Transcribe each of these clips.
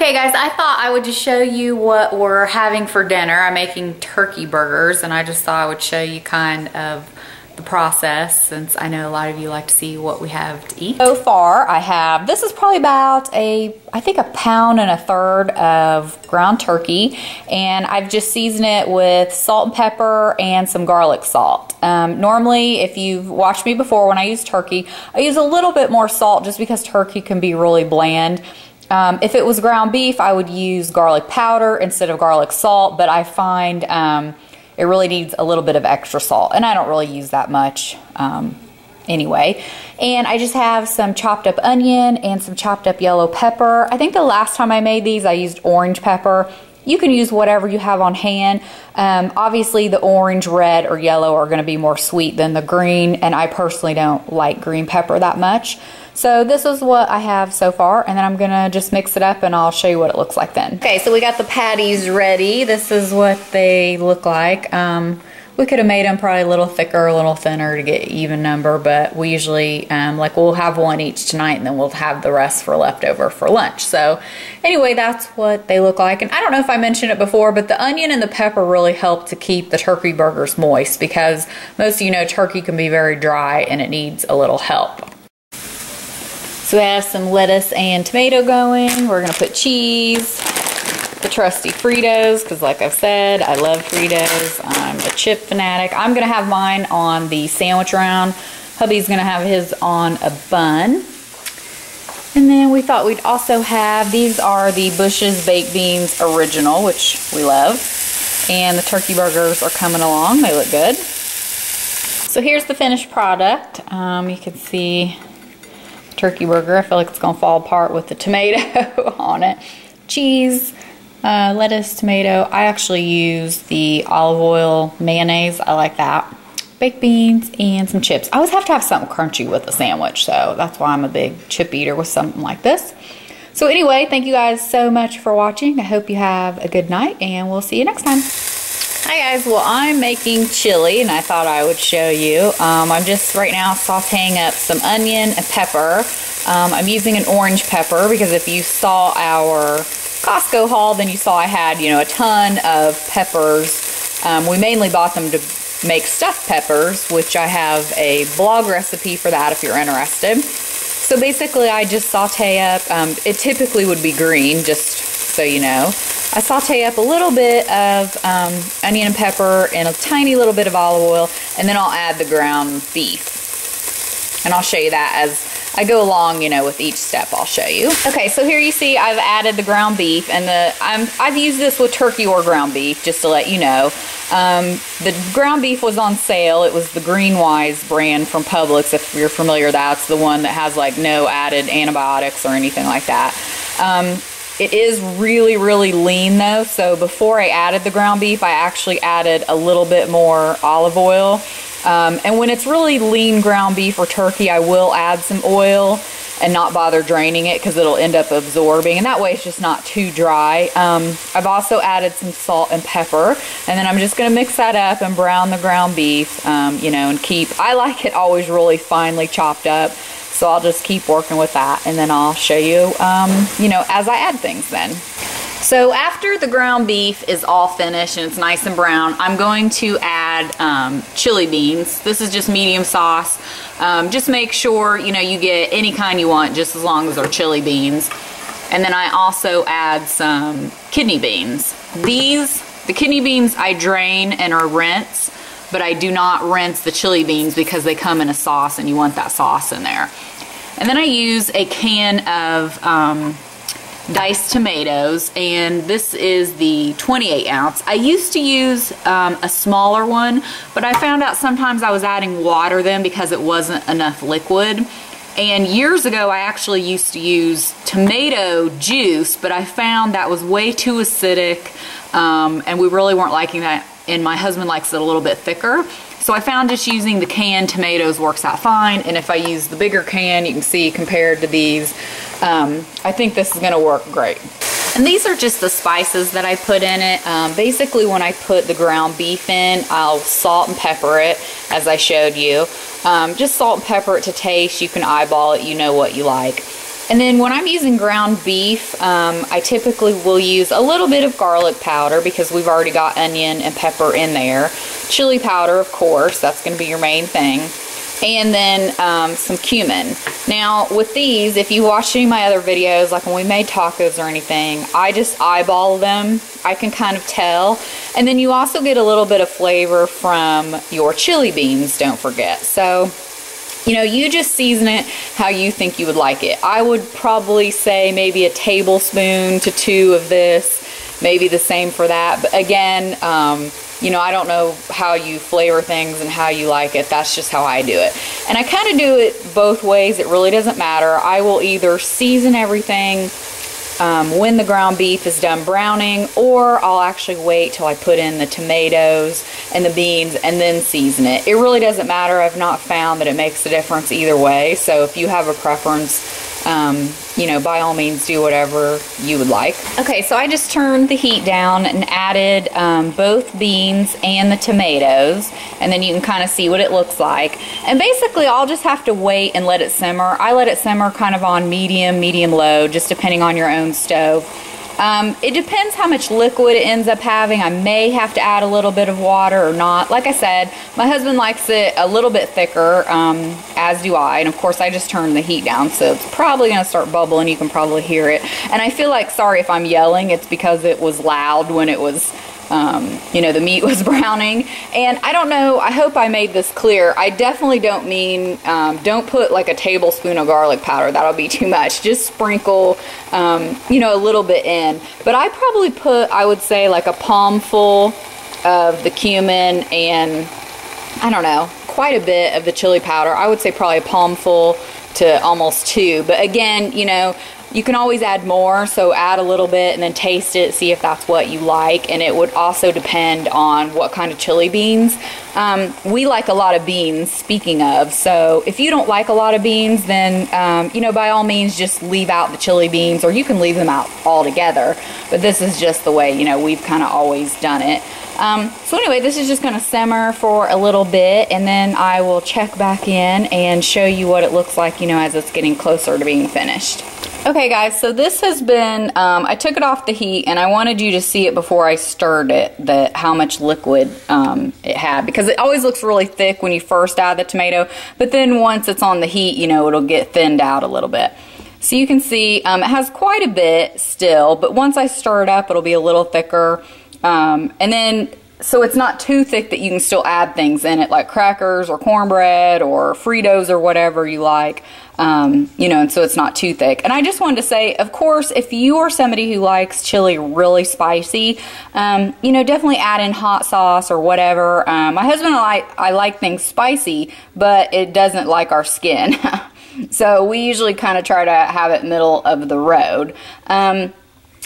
Okay guys, I thought I would just show you what we're having for dinner. I'm making turkey burgers and I just thought I would show you kind of the process since I know a lot of you like to see what we have to eat. So far I have, this is probably about I think 1.33 pounds of ground turkey, and I've just seasoned it with salt and pepper and some garlic salt. Normally, if you've watched me before when I use turkey, I use a little bit more salt just because turkey can be really bland. If it was ground beef, I would use garlic powder instead of garlic salt, but I find it really needs a little bit of extra salt, and I don't really use that much anyway. And I just have some chopped up onion and some chopped up yellow pepper. I think the last time I made these, I used orange pepper. You can use whatever you have on hand. Obviously, the orange, red, or yellow are going to be more sweet than the green, and I personally don't like green pepper that much. So this is what I have so far, and then I'm gonna just mix it up and I'll show you what it looks like then. Okay, so we got the patties ready. This is what they look like. We could have made them probably a little thicker, a little thinner to get even number, but we usually, like we'll have one each tonight and then we'll have the rest for leftover for lunch. So anyway, that's what they look like. And I don't know if I mentioned it before, but the onion and the pepper really help to keep the turkey burgers moist because most of you know turkey can be very dry and it needs a little help. So we have some lettuce and tomato going. We're gonna put cheese, the trusty Fritos, because like I've said, I love Fritos. I'm a chip fanatic. I'm gonna have mine on the sandwich round. Hubby's gonna have his on a bun. And then we thought we'd also have, these are the Bush's Baked Beans Original, which we love. And the turkey burgers are coming along, they look good. So here's the finished product. You can see turkey burger. I feel like it's gonna fall apart with the tomato on it. Cheese, lettuce, tomato. I actually use the olive oil mayonnaise. I like that. Baked beans and some chips. I always have to have something crunchy with a sandwich, so that's why I'm a big chip eater with something like this. So anyway, thank you guys so much for watching. I hope you have a good night and we'll see you next time. Hi guys, well I'm making chili and I thought I would show you. I'm just right now sauteing up some onion and pepper. I'm using an orange pepper because if you saw our Costco haul, then you saw I had, you know, a ton of peppers. We mainly bought them to make stuffed peppers, which I have a blog recipe for that if you're interested. So basically I just saute up, it typically would be green, just so you know. I saute up a little bit of onion and pepper and a tiny little bit of olive oil, and then I'll add the ground beef. And I'll show you that as I go along, you know, with each step I'll show you. Okay, so here you see I've added the ground beef, and I've used this with turkey or ground beef, just to let you know. The ground beef was on sale. It was the Greenwise brand from Publix, if you're familiar. That's the one that has like no added antibiotics or anything like that. It is really, really lean though, so before I added the ground beef, I actually added a little bit more olive oil. And when it's really lean ground beef or turkey, I will add some oil and not bother draining it because it'll end up absorbing, and that way it's just not too dry. I've also added some salt and pepper, and then I'm just gonna mix that up and brown the ground beef, you know, and I like it always really finely chopped up. So I'll just keep working with that, and then I'll show you, you know, as I add things then. So after the ground beef is all finished and it's nice and brown, I'm going to add chili beans. This is just medium sauce. Just make sure, you know, you get any kind you want, just as long as they're chili beans. And then I also add some kidney beans. The kidney beans I drain and are rinsed, but I do not rinse the chili beans because they come in a sauce and you want that sauce in there. And then I use a can of diced tomatoes, and this is the 28 ounce. I used to use a smaller one, but I found out sometimes I was adding water then because it wasn't enough liquid. And years ago I actually used to use tomato juice, but I found that was way too acidic, and we really weren't liking that, and my husband likes it a little bit thicker. So I found just using the canned tomatoes works out fine, and if I use the bigger can, you can see compared to these, I think this is gonna work great. And these are just the spices that I put in it. Basically when I put the ground beef in, I'll salt and pepper it, as I showed you. Just salt and pepper it to taste. You can eyeball it, you know what you like. And then when I'm using ground beef, I typically will use a little bit of garlic powder because we've already got onion and pepper in there. Chili powder, of course, that's going to be your main thing. And then some cumin. Now with these, if you watch any of my other videos, like when we made tacos or anything, I just eyeball them. I can kind of tell. And then you also get a little bit of flavor from your chili beans, don't forget. So, you know, you just season it how you think you would like it. I would probably say maybe a tablespoon to 2 of this, maybe the same for that. But again, you know, I don't know how you flavor things and how you like it. That's just how I do it. And I kind of do it both ways. It really doesn't matter. I will either season everything when the ground beef is done browning, or I'll actually wait till I put in the tomatoes and the beans and then season it. It really doesn't matter. I've not found that it makes a difference either way. So if you have a preference, you know, by all means do whatever you would like. Okay, so I just turned the heat down and added both beans and the tomatoes, and then you can kind of see what it looks like. And basically I'll just have to wait and let it simmer. I let it simmer kind of on medium low, just depending on your own stove. It depends how much liquid it ends up having. I may have to add a little bit of water or not. Like I said, my husband likes it a little bit thicker, as do I. And of course I just turned the heat down, so it's probably going to start bubbling. You can probably hear it. And I feel like, sorry if I'm yelling, it's because it was loud when it was, you know, the meat was browning. And I don't know, I hope I made this clear. I definitely don't mean, don't put like a tablespoon of garlic powder. That'll be too much. Just sprinkle, you know, a little bit in. But I probably put, I would say, like a palmful of the cumin and, I don't know, quite a bit of the chili powder. I would say probably a palmful to almost 2. But again, you know, you can always add more, so add a little bit and then taste it, see if that's what you like. And it would also depend on what kind of chili beans. We like a lot of beans, speaking of, so if you don't like a lot of beans, then, you know, by all means just leave out the chili beans, or you can leave them out altogether. But this is just the way, you know, we've kind of always done it. So anyway, this is just going to simmer for a little bit, and then I will check back in and show you what it looks like, you know, as it's getting closer to being finished. Okay guys, so this has been, I took it off the heat, and I wanted you to see it before I stirred it, how much liquid it had, because it always looks really thick when you first add the tomato, but then once it's on the heat, you know, it'll get thinned out a little bit. So you can see it has quite a bit still, but once I stir it up, it'll be a little thicker. And then, so it's not too thick that you can still add things in it, like crackers or cornbread or Fritos or whatever you like, you know, and so it's not too thick. And I just wanted to say, of course, if you are somebody who likes chili really spicy, you know, definitely add in hot sauce or whatever. My husband and I like things spicy, but it doesn't like our skin. So we usually kind of try to have it middle of the road.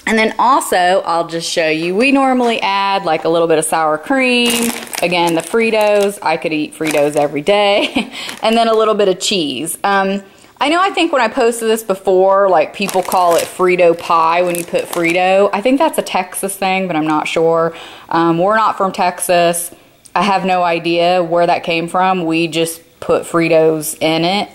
And then also, I'll just show you, we normally add like a little bit of sour cream. Again, the Fritos, I could eat Fritos every day. And then a little bit of cheese. I know, I think when I posted this before, like people call it Frito pie when you put Frito. I think that's a Texas thing, but I'm not sure. We're not from Texas. I have no idea where that came from. We just put Fritos in it.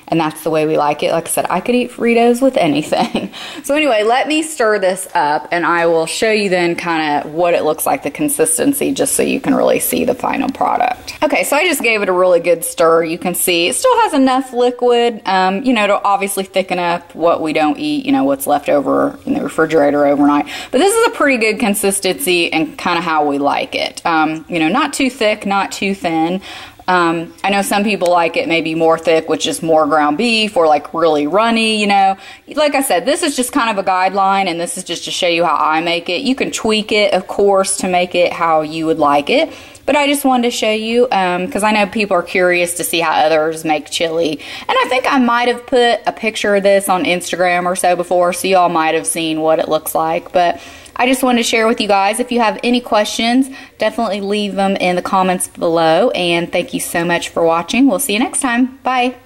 And that's the way we like it. Like I said, I could eat Fritos with anything. So anyway, let me stir this up, and I will show you then kind of what it looks like, the consistency, just so you can really see the final product. Okay, so I just gave it a really good stir. You can see it still has enough liquid, you know, to obviously thicken up what we don't eat, you know, what's left over in the refrigerator overnight. But this is a pretty good consistency and kind of how we like it. You know, not too thick, not too thin. I know some people like it maybe more thick with just more ground beef, or like really runny, you know. Like I said, this is just kind of a guideline, and this is just to show you how I make it. You can tweak it, of course, to make it how you would like it. But I just wanted to show you, because I know people are curious to see how others make chili. And I think I might have put a picture of this on Instagram or so before, so y'all might have seen what it looks like. But I just wanted to share with you guys. If you have any questions, definitely leave them in the comments below. And thank you so much for watching. We'll see you next time. Bye.